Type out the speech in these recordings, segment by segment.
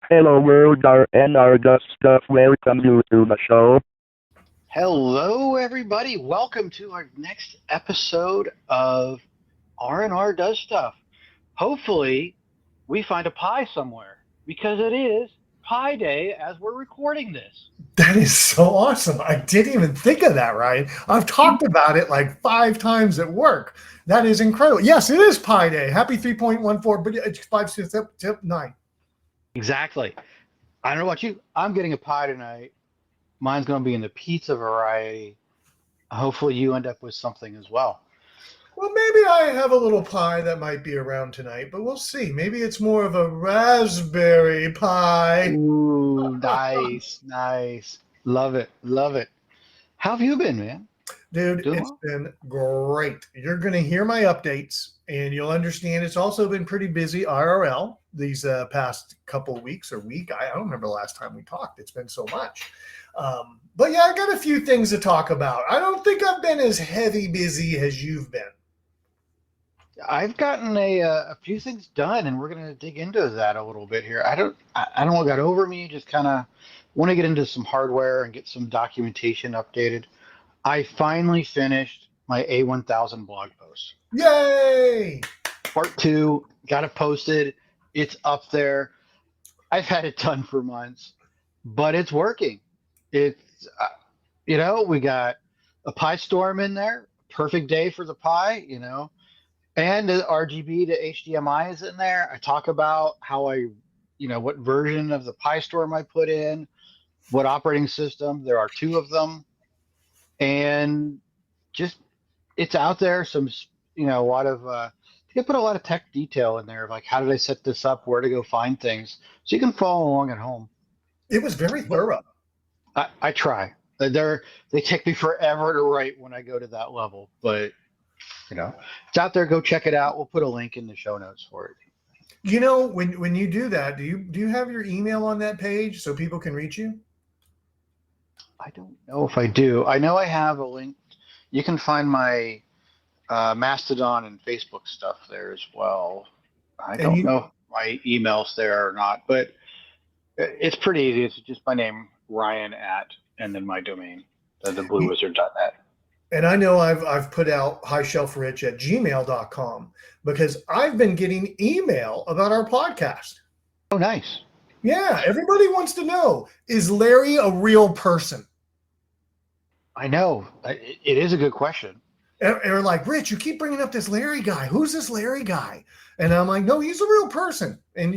Hello world, and our good stuff. Welcome you to the show. Hello, everybody. Welcome to our next episode of R&R Does Stuff. Hopefully, we find a pie somewhere because it is Pie Day as we're recording this. That is so awesome. I didn't even think of that, Ryan. I've talked about it like 5 times at work. That is incredible. Yes, it is Pi Day. Happy 3.14, but it's 5 tip 9. Exactly. I don't know about you. I'm getting a pie tonight. Mine's going to be in the pizza variety. Hopefully, you end up with something as well. Well, maybe I have a little pie that might be around tonight, but we'll see. Maybe it's more of a raspberry pie. Ooh, nice, nice. Love it, love it. How have you been, man? Dude, Doing it's well? been great. You're going to hear my updates, and you'll understand it's also been pretty busy IRL these past couple weeks or week. I don't remember the last time we talked. It's been so much. But yeah, I got a few things to talk about. I don't think I've been as heavy busy as you've been. I've gotten a few things done, and we're going to dig into that a little bit here. I don't know what got over me. Just kind of want to get into some hardware and get some documentation updated. I finally finished my A1000 blog post. Yay! Part two, got it posted. It's up there. I've had it done for months, but it's working. It's we got a Pi Storm in there. Perfect day for the Pi. And the RGB to HDMI is in there. I talk about how what version of the Pi Storm I put in, what operating system. There are two of them, and just it's out there. A lot of I think I put a lot of tech detail in there of like how did I set this up, where to go find things, so you can follow along at home. It was very thorough. I try. They take me forever to write when I go to that level, but it's out there. Go check it out. We'll put a link in the show notes for it. When you do that, do you have your email on that page so people can reach you? I don't know if I do. I know I have a link. You can find my Mastodon and Facebook stuff there as well. I don't know if my email's there or not, but it's pretty easy. It's just my name, Ryan at, and then my domain, thebluewizard.net. And I know I've put out highshelfrich@gmail.com because I've been getting email about our podcast. Oh, nice. Yeah, everybody wants to know, is Larry a real person? I know. It is a good question. And they're like, Rich, you keep bringing up this Larry guy. Who's this Larry guy? And I'm like, no, he's a real person. And,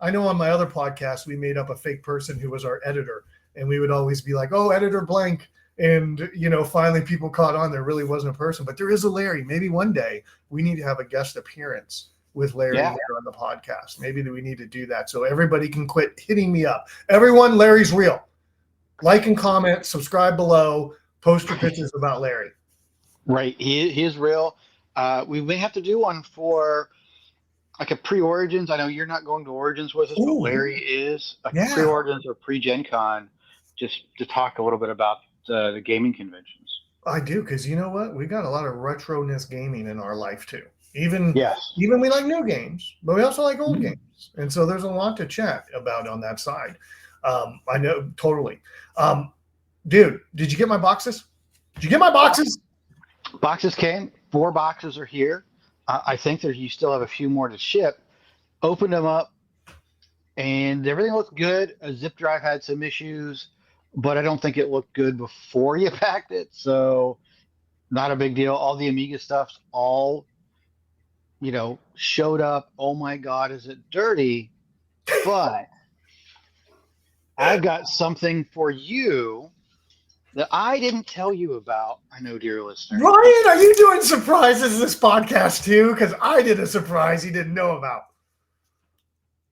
I know on my other podcast, we made up a fake person who was our editor. And we would always be like, oh, editor blank. And, finally people caught on there really wasn't a person. But there is a Larry. Maybe one day we need to have a guest appearance with Larry here on the podcast. Maybe we need to do that so everybody can quit hitting me up. Everyone, Larry's real. Like and comment, subscribe below, post your pictures about Larry. Right. He is real. We may have to do one for like a pre-Origins. I know you're not going to Origins with us, but Larry is. Pre-Origins or pre-Gen Con, just to talk a little bit about the gaming conventions. I do, because you know what? We got a lot of retroness gaming in our life too. Even we like new games, but we also like old games. And so there's a lot to chat about on that side. I know, totally. Dude, did you get my boxes? Did you get my boxes? Boxes came. 4 boxes are here. I think that you still have a few more to ship. Opened them up, and everything looked good. A zip drive had some issues, but I don't think it looked good before you packed it, so not a big deal. All the Amiga stuff's all, showed up. Oh my God, is it dirty? But I've got something for you that I didn't tell you about. I know, dear listener. Ryan, are you doing surprises this podcast too? Because I did a surprise he didn't know about.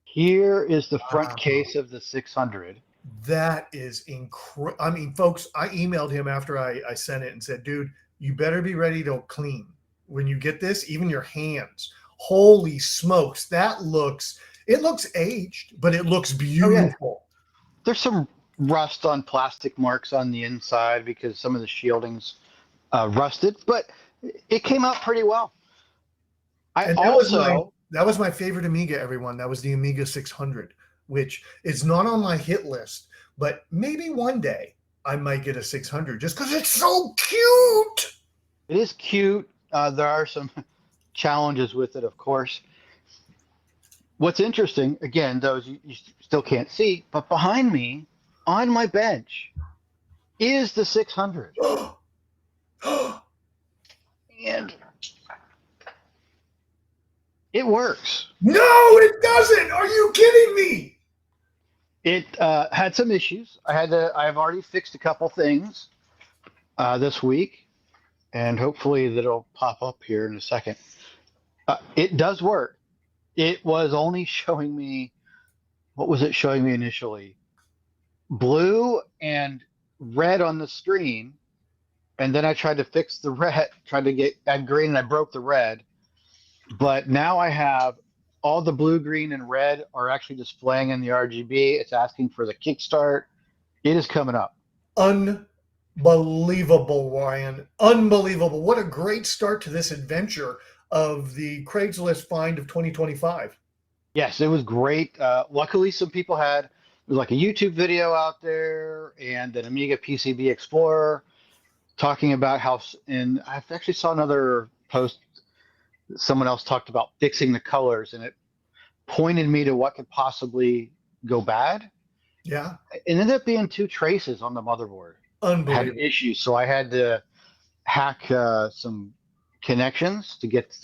Here is the front case of the 600. That is incredible. I mean, folks, I emailed him after I sent it and said, dude, you better be ready to clean. When you get this, even your hands. Holy smokes. It looks aged, but it looks beautiful. Oh, yeah. There's some rust on plastic marks on the inside because some of the shielding's rusted, but it came out pretty well. That was my favorite Amiga, everyone. That was the Amiga 600. which is not on my hit list, but maybe one day I might get a 600 just because it's so cute. It is cute. There are some challenges with it, of course. What's interesting, again, those you still can't see, but behind me on my bench is the 600. And it works. No, it doesn't. Are you kidding me? It had some issues. I've already fixed a couple things this week, and hopefully that'll pop up here in a second. It does work. It was only showing me, what was it showing me initially? Blue and red on the screen, and then I tried to fix the red, tried to add green, and I broke the red. But now I have all the blue, green, and red are actually displaying in the RGB. It's asking for the kickstart. It is coming up. Unbelievable, Ryan. Unbelievable. What a great start to this adventure of the Craigslist find of 2025. Yes, it was great. Luckily, some people there was like a YouTube video out there and an Amiga PCB Explorer talking about how, and I actually saw another post, someone else talked about fixing the colors, and it pointed me to what could possibly go bad. Yeah. It ended up being 2 traces on the motherboard. Unbelievable. Had issues, so I had to hack some connections to get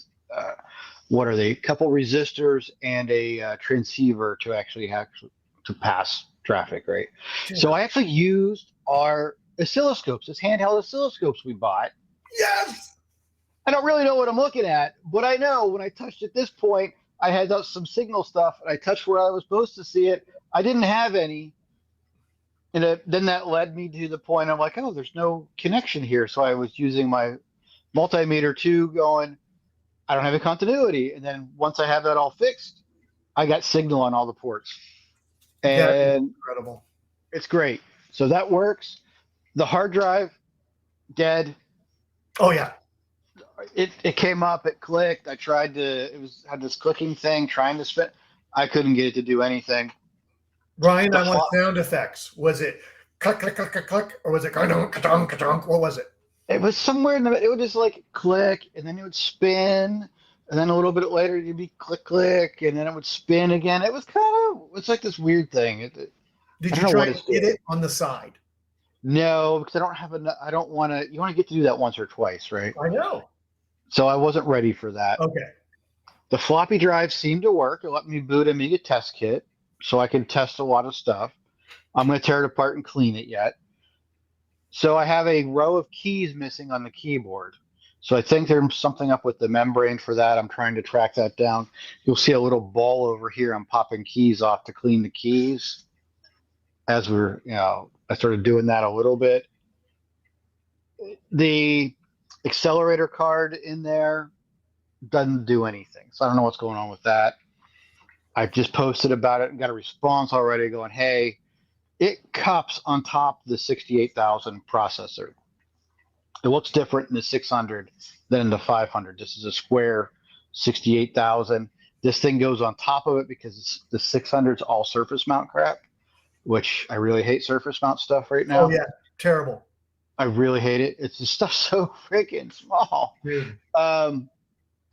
what are they? A couple resistors and a transceiver to actually to pass traffic, right? Yeah. So I actually used our oscilloscopes, this handheld oscilloscopes we bought. Yes. I don't really know what I'm looking at, but I know when I touched at this point, I had some signal stuff, and I touched where I was supposed to see it. I didn't have any. And then that led me to the point I'm like, oh, there's no connection here. So I was using my multimeter 2 going, I don't have a continuity. And then once I have that all fixed, I got signal on all the ports. And incredible. It's great. So that works. The hard drive, dead. Oh, yeah. It came up, it clicked. I tried to, had this clicking thing, trying to spin. I couldn't get it to do anything. Ryan, I want sound effects. Was it click, click, click, click, click, or was it ka-dunk, ka-dunk, ka-dunk? What was it? It was somewhere in the, it would just like click, and then it would spin, and then a little bit later it'd be click, click, and then it would spin again. It was it's like this weird thing. Did you try to hit it on the side? No, because I don't have I don't want to, you want to get to do that once or twice, right? I know. So I wasn't ready for that. Okay. The floppy drive seemed to work. It let me boot Amiga test kit, so I can test a lot of stuff. I'm going to tear it apart and clean it yet. So I have a row of keys missing on the keyboard. So I think there's something up with the membrane for that. I'm trying to track that down. You'll see a little ball over here. I'm popping keys off to clean the keys. As I started doing that a little bit. The accelerator card in there doesn't do anything. So I don't know what's going on with that. I just posted about it and got a response already going, hey, it cups on top of the 68,000 processor. It looks different in the 600 than in the 500. This is a square 68,000. This thing goes on top of it because the 600's all surface mount crap, which I really hate surface mount stuff right now. Oh, yeah. Terrible. I really hate it. It's just stuff so freaking small. Dude. And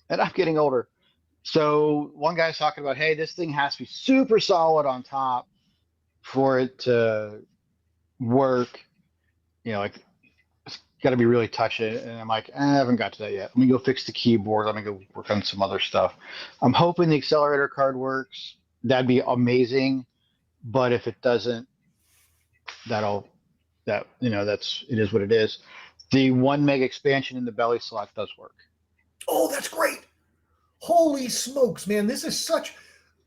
I'm getting older. So one guy's talking about, hey, this thing has to be super solid on top for it to work. Like it's got to be really touchy. And I'm like, I haven't got to that yet. Let me go fix the keyboard. Let me go work on some other stuff. I'm hoping the accelerator card works. That'd be amazing. But if it doesn't, it is what it is. The 1 meg expansion in the belly slot does work. Oh, that's great. Holy smokes, man.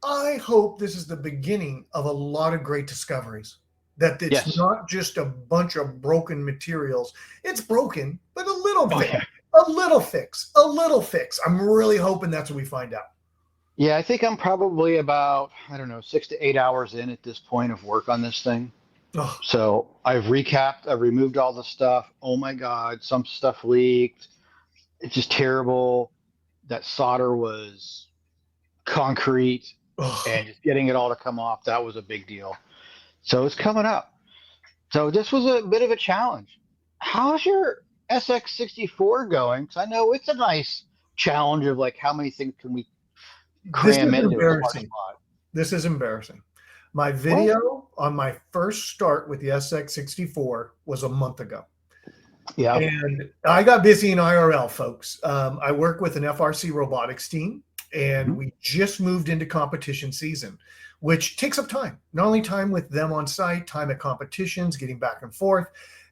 I hope this is the beginning of a lot of great discoveries. That it's not just a bunch of broken materials. It's broken, but a little bit. Yeah. A little fix. I'm really hoping that's what we find out. Yeah, I think I'm probably about, 6 to 8 hours in at this point of work on this thing. Oh. So I've removed all the stuff. Oh my God, some stuff leaked. It's just terrible. That solder was concrete. Oh, and just getting it all to come off, that was a big deal. So it's coming up. So this was a bit of a challenge. How's your SX64 going? Because I know it's a nice challenge of like how many things can we this cram is into a smart embarrassing. spot? This is embarrassing. My What? video on my first start with the SX64 was a month ago. Yeah. And I got busy in IRL, folks. I work with an FRC robotics team, and Mhm. we just moved into competition season, which takes up time. Not only time with them on site, time at competitions, getting back and forth.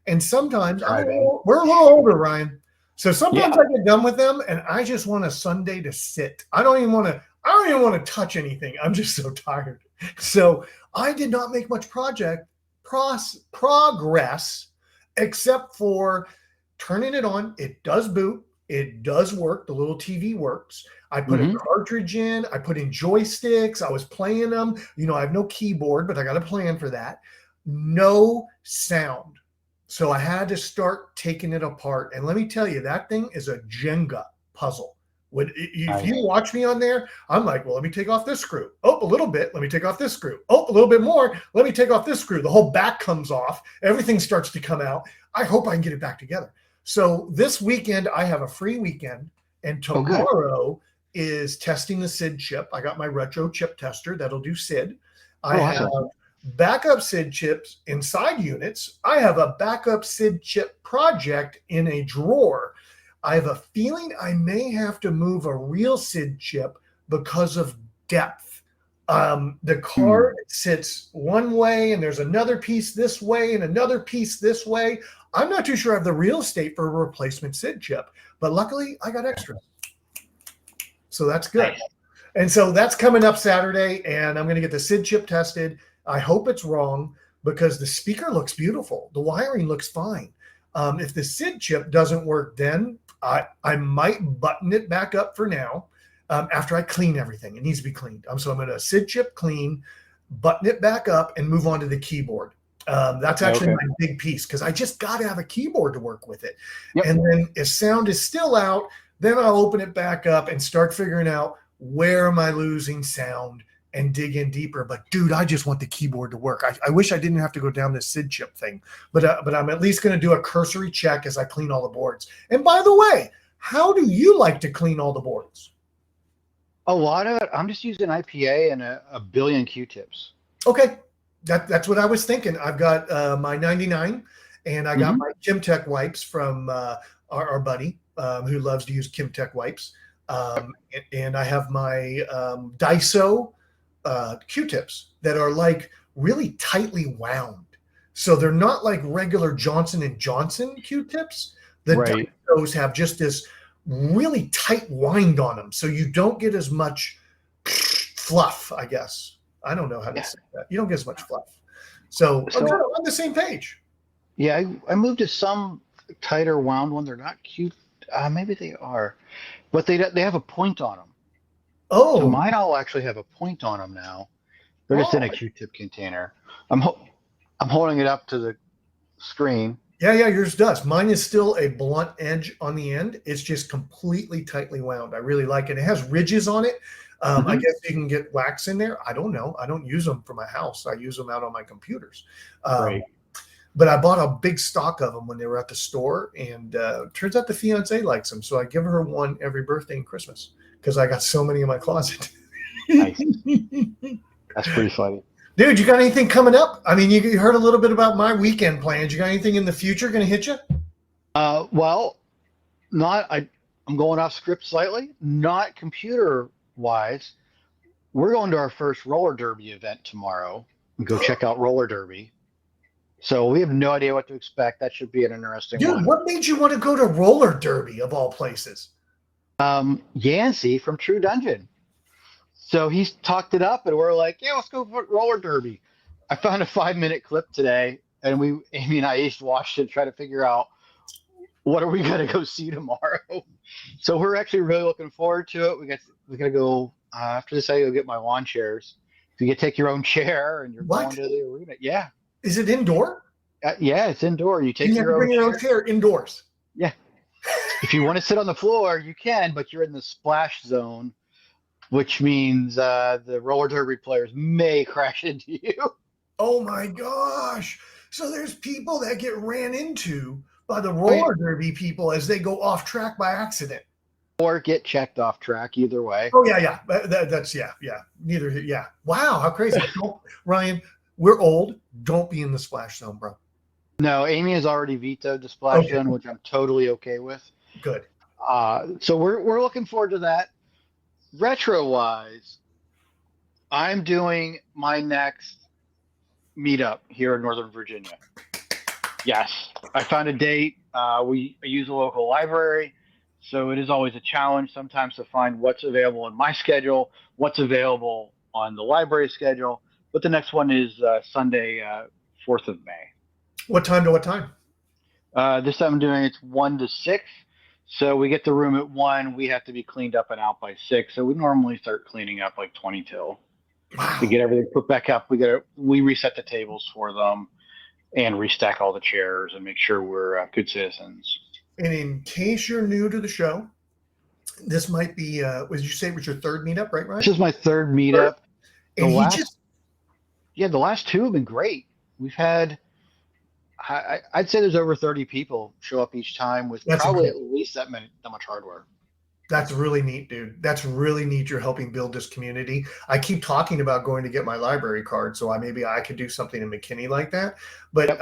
And sometimes Driving. we're a little older, Ryan. So sometimes Yeah. I get done with them and I just want a Sunday to sit. I don't even want to touch anything. I'm just so tired. So I did not make much progress except for turning it on. It does boot. It does work. The little TV works. I put a Hmm. cartridge in. I put in joysticks. I was playing them. I have no keyboard, but I got a plan for that. No sound. So I had to start taking it apart. And let me tell you, that thing is a Jenga puzzle. If Nice. you watch me on there, I'm like, well, let me take off this screw. Oh, a little bit. Let me take off this screw. Oh, a little bit more. Let me take off this screw. The whole back comes off. Everything starts to come out. I hope I can get it back together. So this weekend, I have a free weekend. And Oh, good. tomorrow is testing the SID chip. I got my retro chip tester that'll do SID. I Oh, have awesome. backup SID chips inside units. I have a backup SID chip project in a drawer. I have a feeling I may have to move a real SID chip because of depth. The card sits one way and there's another piece this way and another piece this way. I'm not too sure I have the real estate for a replacement SID chip, but luckily I got extras. So that's good. Nice. And so that's coming up Saturday, and I'm going to get the SID chip tested. I hope it's wrong because the speaker looks beautiful. The wiring looks fine. If the SID chip doesn't work, then I might button it back up for now after I clean everything. It needs to be cleaned. So I'm going to SID chip clean, button it back up, and move on to the keyboard. That's actually my big piece because I just got to have a keyboard to work with it. Yep. And then if sound is still out, then I'll open it back up and start figuring out where am I losing sound and dig in deeper. But dude, I just want the keyboard to work. I wish I didn't have to go down this SID chip thing, but I'm at least going to do a cursory check as I clean all the boards. And by the way, how do you like to clean all the boards? A lot of it, I'm just using IPA and a billion Q-tips. Okay. That's what I was thinking. I've got my 99 and I got my Kimtech wipes from our buddy who loves to use Kimtech wipes. And I have my Daiso Q-tips that are like really tightly wound. So they're not like regular Johnson & Johnson Q-tips. The Daisos have just this really tight wind on them. So you don't get as much fluff, I guess. I don't know how to say that. You don't get as much fluff. So I'm kind of on the same page. Yeah, I moved to some tighter wound one. They're not cute. Maybe they are, but they have a point on them. Oh, so mine all actually have a point on them now. They're just in a Q-tip container. I'm holding it up to the screen. Yeah, yours does. Mine is still a blunt edge on the end. It's just completely tightly wound. I really like it. It has ridges on it. I guess you can get wax in there. I don't know. I don't use them for my house. I use them out on my computers. But I bought a big stock of them when they were at the store, and turns out the fiance likes them. So I give her one every birthday and Christmas because I got so many in my closet. Nice. That's pretty funny. Dude, you got anything coming up? I mean, you heard a little bit about my weekend plans. You got anything in the future going to hit you? Well, I'm going off script slightly. Not computer-wise. We're going to our first roller derby event tomorrow. Go check out roller derby. So we have no idea what to expect. That should be an interesting one. Dude, what made you want to go to roller derby of all places? Yancey from True Dungeon. So he's talked it up, and we're like, yeah, let's go for roller derby. I found a 5-minute clip today, and Amy and I each watched it, try to figure out what are we gonna go see tomorrow. So we're actually really looking forward to it. We gotta go after this. I go get my lawn chairs. So you get to take your own chair, and you're going to the arena. Yeah. Is it indoor? Yeah, it's indoor. You take you have to bring your own chair indoors. Yeah. If you want to sit on the floor, you can, but you're in the splash zone. which means the roller derby players may crash into you Oh my gosh. So there's people that get ran into by the Oh, yeah. roller derby people as they go off track by accident. or get checked off track. Either way. Oh yeah, yeah. That's yeah, yeah. Neither yeah. Wow, how crazy. Ryan, we're old. Don't be in the splash zone, bro. No, Amy has already vetoed the splash Okay, zone, which I'm totally okay with. good. So we're looking forward to that. Retro wise, I'm doing my next meetup here in Northern Virginia. Yes, I found a date. We use a local library, so it is always a challenge sometimes to find what's available in my schedule, what's available on the library schedule. But the next one is Sunday, 4th of May. What time to what time? This time I'm doing it's 1 to 6. So we get the room at 1. We have to be cleaned up and out by 6. So we normally start cleaning up like 20 till Wow. to get everything put back up. We reset the tables for them and restack all the chairs and make sure we're good citizens. And in case you're new to the show, this might be was you say it was your third meetup, right, Ryan? This is my third meetup. And The last two have been great. We've had I'd say there's over 30 people show up each time with probably at least that much hardware. That's really neat, dude. That's really neat. You're helping build this community. I keep talking about going to get my library card, so maybe I could do something in McKinney like that, but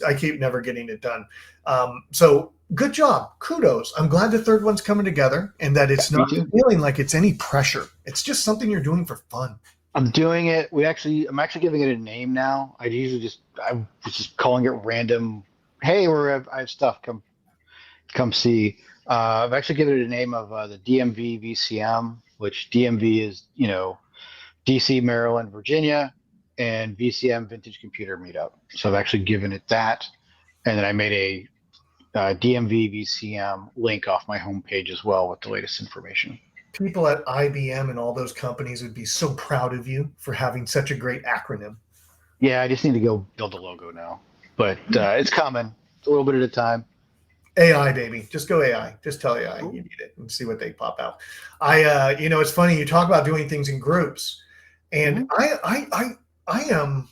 I keep never getting it done. So good job. Kudos. I'm glad the third one's coming together and that it's not feeling like it's any pressure. It's just something you're doing for fun. I'm doing it. I'm actually giving it a name now. I was just calling it random. Hey, I have stuff. Come see. I've actually given it a name of the DMV VCM, which DMV is, DC, Maryland, Virginia, and VCM Vintage Computer Meetup. So I've actually given it that. And then I made a DMV VCM link off my homepage as well with the latest information. People at IBM and all those companies would be so proud of you for having such a great acronym. Yeah, I just need to go build a logo now. But it's coming. It's a little bit at a time. AI, baby. Just go AI. Just tell AI you need it and see what they pop out. It's funny. You talk about doing things in groups, and I am.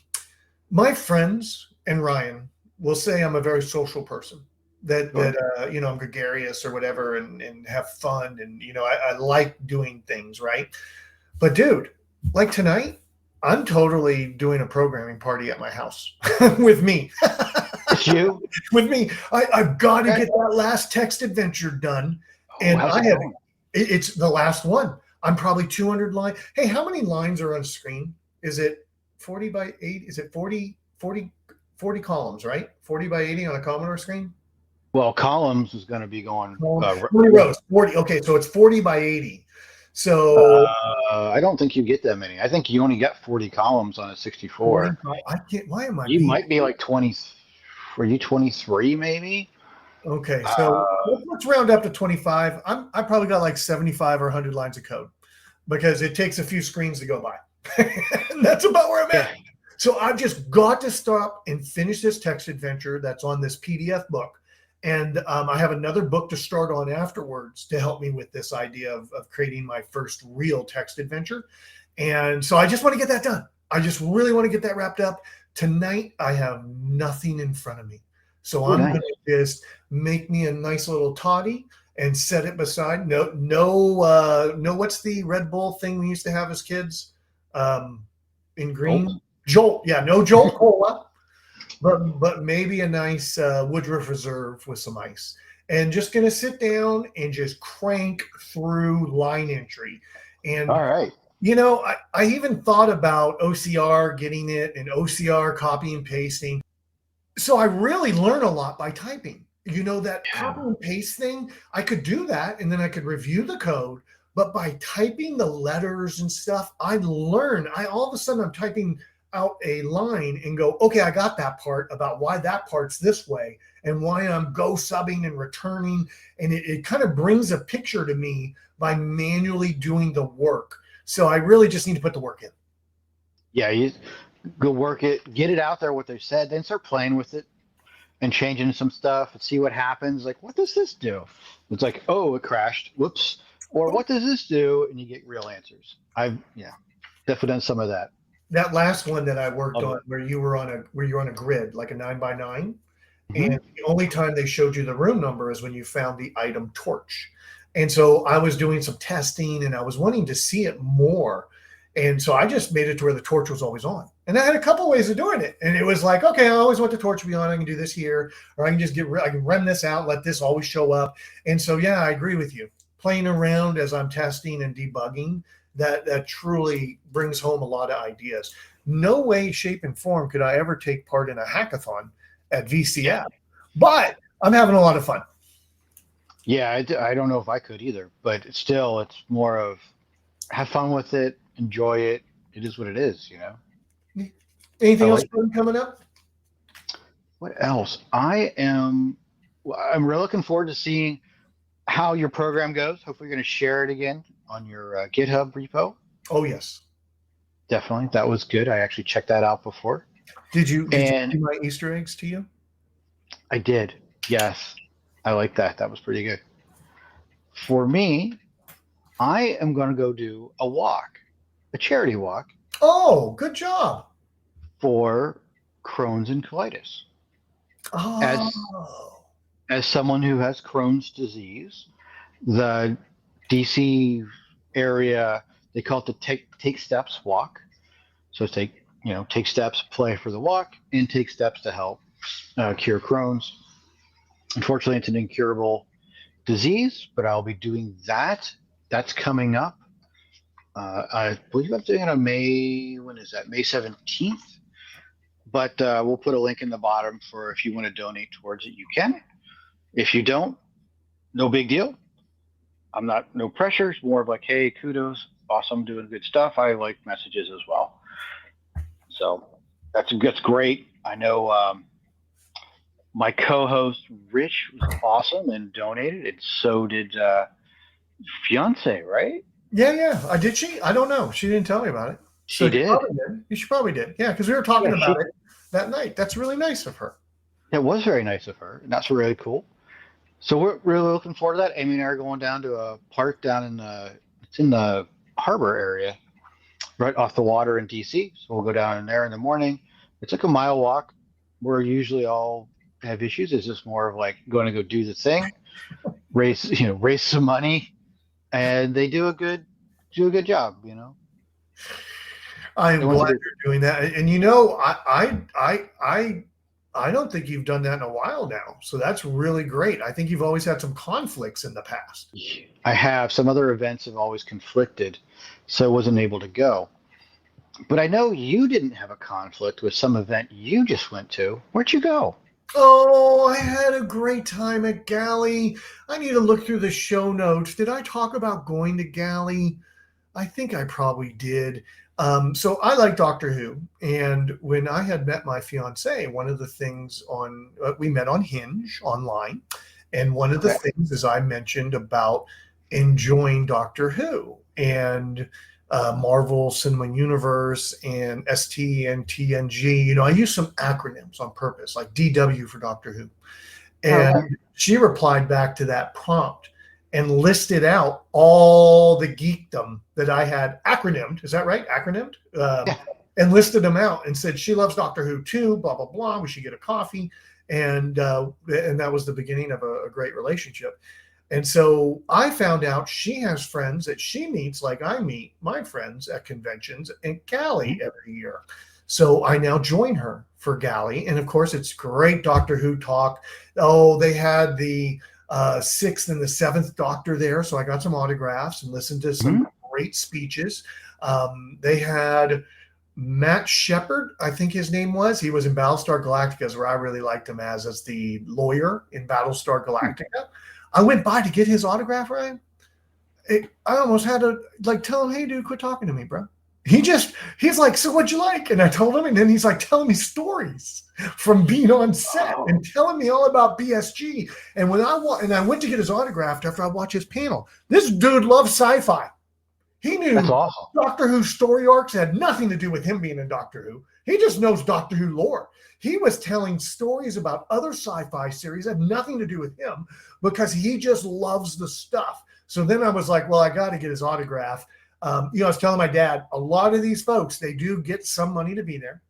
My friends and Ryan will say I'm a very social person. That I'm gregarious or whatever, and have fun, and I like doing things, right? But dude, like tonight, I'm totally doing a programming party at my house with me. You with me. I've got to get that last text adventure done, and it's the last one. I'm probably 200 lines. Hey, how many lines are on screen? Is it 40 by 8? Is it 40 columns, right? 40 by 80 on a Commodore screen? Well, columns is going to be going 40 rows. 40. Okay, so it's 40 by 80. So I don't think you get that many. I think you only got 40 columns on a 64. I can't. Why am I? You might be like 20. Were you 23 maybe? Okay, so let's round up to 25. I probably got like 75 or 100 lines of code because it takes a few screens to go by. And that's about where I'm at. So I've just got to stop and finish this text adventure that's on this PDF book. And I have another book to start on afterwards to help me with this idea of creating my first real text adventure. And so I just want to get that done. I just really want to get that wrapped up. Tonight, I have nothing in front of me. So I'm going to just make me a nice little toddy and set it beside. No, what's the Red Bull thing we used to have as kids in green? Jolt. Yeah, no Jolt Cola. But maybe a nice Woodruff Reserve with some ice. And just going to sit down and just crank through line entry. And all right. I even thought about OCR, getting it, and OCR copy and pasting. So I really learn a lot by typing. That copy and paste thing, I could do that, and then I could review the code. But by typing the letters and stuff, I learn. All of a sudden, I'm typing out a line and go, okay, I got that part about why that part's this way and why I'm go subbing and returning. And it kind of brings a picture to me by manually doing the work. So I really just need to put the work in. Yeah, you go work it, get it out there, what they said, then start playing with it and changing some stuff and see what happens. Like, what does this do? It's like, oh, it crashed. Whoops. Or what does this do? And you get real answers. I've definitely done some of that. That last one that I worked Love on, it. where you're on a grid, like a 9x9, Mhm. and the only time they showed you the room number is when you found the item torch. And so I was doing some testing, and I was wanting to see it more. And so I just made it to where the torch was always on. And I had a couple ways of doing it. And it was like, okay, I always want the torch to be on. I can do this here, or I can just I can rem this out, let this always show up. And so, yeah, I agree with you. Playing around as I'm testing and debugging, that truly brings home a lot of ideas. No way, shape, and form could I ever take part in a hackathon at VCF, but I'm having a lot of fun. Yeah, I don't know if I could either, but still, it's more of have fun with it, enjoy it. It is what it is, you know. I Anything else like. fun coming up? What else? I'm really looking forward to seeing how your program goes. Hopefully, you're going to share it again on your GitHub repo. Oh, yes. Definitely, that was good. I actually checked that out before, Did you and do my Easter eggs to you? I did. Yes, I like that. That was pretty good. For me, I am going to go do a walk, a charity walk Oh, good job. for Crohn's and colitis. As Oh, as someone who has Crohn's disease, the DC area, they call it the take steps walk. So take steps, play for the walk, and take steps to help cure Crohn's. Unfortunately, it's an incurable disease, but I'll be doing that. That's coming up. I believe I'm doing it on May. When is that? May 17th. But we'll put a link in the bottom for if you want to donate towards it, you can. If you don't, no big deal. No pressure. It's more of like, hey, kudos, awesome, doing good stuff. I like messages as well. So that's great. I know my co-host Rich was awesome and donated, and so did fiance, right? yeah. Did she? I don't know. She didn't tell me about it. So She did. She probably did. Yeah, because we were talking Yeah, about it that night. That's really nice of her. It was very nice of her, and that's really cool. So we're really looking forward to that. Amy and I are going down to a park down it's in the harbor area, right off the water in DC. So we'll go down in there in the morning. It's like a mile walk. We're usually all have issues. It's just more of like going to go do the thing, raise some money, and they do a good job. I'm It was a glad good. you're doing that. And I don't think you've done that in a while now. So that's really great. I think you've always had some conflicts in the past. I have some other events have always conflicted, so I wasn't able to go. But I know you didn't have a conflict with some event you just went to. Where'd you go? Oh, I had a great time at Galley. I need to look through the show notes. Did I talk about going to Galley? I think I probably did. So I like Doctor Who, and when I had met my fiance, one of the things we met on Hinge online, and one of the things is I mentioned about enjoying Doctor Who and Marvel Cinema Universe and ST and TNG. I use some acronyms on purpose, like DW for Doctor Who, and she replied back to that prompt and listed out all the geekdom that I had acronymed. Is that right? Acronymed? And listed them out and said she loves Doctor Who too, blah, blah, blah. We should get a coffee. And that was the beginning of a great relationship. And so I found out she has friends that she meets like I meet my friends at conventions in Cali every year. So I now join her for Galley. And of course, it's great Doctor Who talk. Oh, they had the sixth and the seventh Doctor there. So I got some autographs and listened to some great speeches. They had Matt Shepard, I think his name was. He was in Battlestar Galactica, where I really liked him as the lawyer in Battlestar Galactica. I went by to get his autograph, Ryan. I almost had to tell him, hey, dude, quit talking to me, bro. He's like, so what'd you like? And I told him, and then he's like telling me stories from being on set and telling me all about BSG. And when I went to get his autograph after I watched his panel, this dude loves sci-fi. He knew That's awesome. Doctor Who story arcs had nothing to do with him being in Doctor Who. He just knows Doctor Who lore. He was telling stories about other sci-fi series that had nothing to do with him because he just loves the stuff. So then I was like, well, I got to get his autograph. I was telling my dad, a lot of these folks, they do get some money to be there.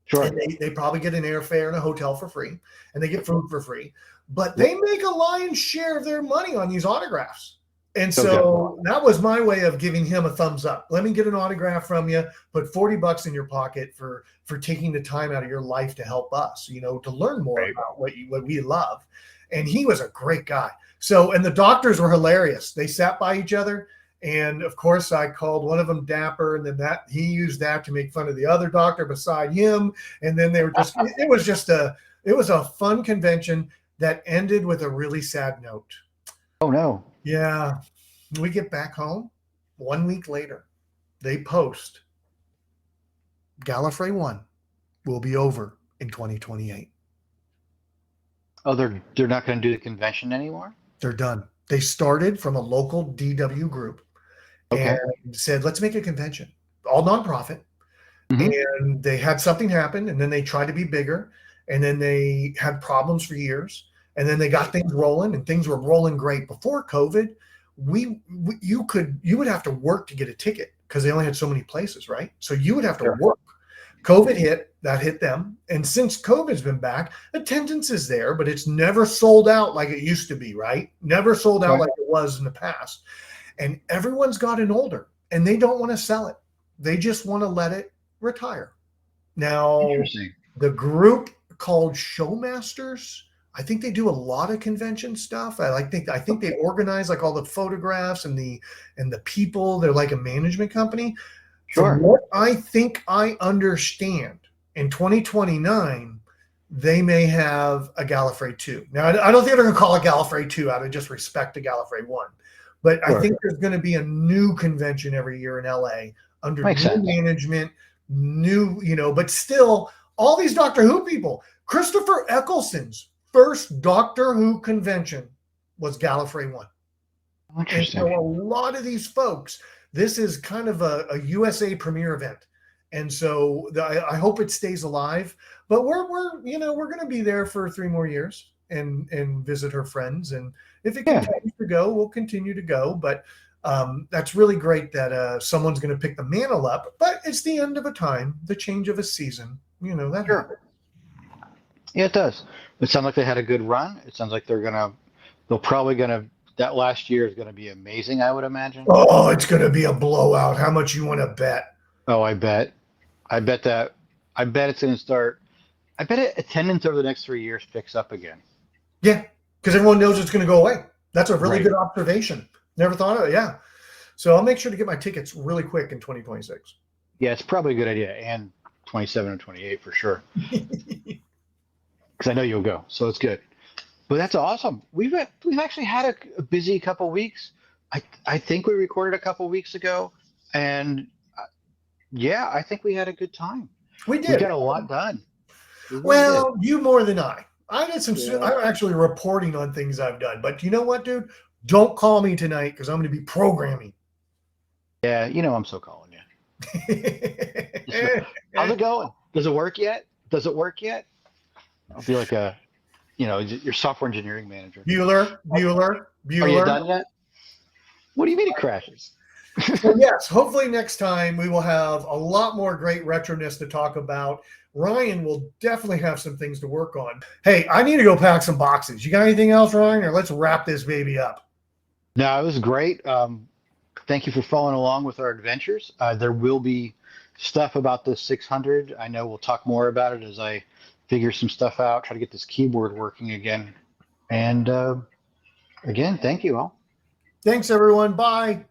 Sure. And they probably get an airfare and a hotel for free, and they get food for free. But they make a lion's share of their money on these autographs. And so that was my way of giving him a thumbs up. Let me get an autograph from you. Put $40 in your pocket for taking the time out of your life to help us, to learn more about what we love. And he was a great guy. So, and the doctors were hilarious. They sat by each other. And of course, I called one of them Dapper, and then he used that to make fun of the other doctor beside him. And then they were just, it was a fun convention that ended with a really sad note. Oh no. Yeah. We get back home 1 week later, they post Gallifrey 1 will be over in 2028. Oh, they're not going to do the convention anymore? They're done. They started from a local DW group and said, let's make a convention, all nonprofit. And they had something happen, and then they tried to be bigger, and then they had problems for years, and then they got things rolling, and things were rolling great. Before COVID, you would have to work to get a ticket because they only had so many places, right? So you would have to work. COVID hit them. And since COVID's been back, attendance is there, but it's never sold out like it used to be, right? Never sold out like it was in the past. And everyone's gotten older, and they don't want to sell it. They just want to let it retire. Now, the group called Showmasters, I think they do a lot of convention stuff. I think they organize like all the photographs and the people. They're like a management company. Sure. From what I think I understand, in 2029, they may have a Gallifrey 2. Now, I don't think they're going to call it Gallifrey 2 out of just respect to Gallifrey 1. But I think there's going to be a new convention every year in LA under new management, but still all these Doctor Who people. Christopher Eccleston's first Doctor Who convention was Gallifrey 1. Interesting. And so a lot of these folks, this is kind of a USA premiere event. And so I hope it stays alive, but we're going to be there for 3 more years and visit her friends. And if it continues to go, we'll continue to go. But that's really great that someone's going to pick the mantle up, but it's the end of a time, the change of a season, that. Sure. Yeah, it does. It sounds like they had a good run. It sounds like that last year is going to be amazing, I would imagine. Oh, it's going to be a blowout. How much you want to bet? Oh, I bet it's going to start. I bet attendance over the next 3 years picks up again. Yeah, because everyone knows it's going to go away. That's a really good observation. Never thought of it. Yeah. So I'll make sure to get my tickets really quick in 2026. Yeah, it's probably a good idea. And 27 and 28 for sure. Because I know you'll go. So it's good. But that's awesome. We've actually had a busy couple weeks. I think we recorded a couple weeks ago. And I think we had a good time. We did. We got a lot done. Well, you more than I. I did some. I'm actually reporting on things I've done. But you know what, dude? Don't call me tonight because I'm going to be programming. Yeah, I'm so calling you. How's it going? Does it work yet? I'll be like your software engineering manager. Bueller. Are you done yet? What do you mean it crashes? So yes, hopefully next time we will have a lot more great retroness to talk about. Ryan will definitely have some things to work on. Hey, I need to go pack some boxes. You got anything else, Ryan, or let's wrap this baby up? No, it was great. Thank you for following along with our adventures. There will be stuff about this 600. I know we'll talk more about it as I figure some stuff out, try to get this keyboard working again. And again, thank you all. Thanks, everyone. Bye.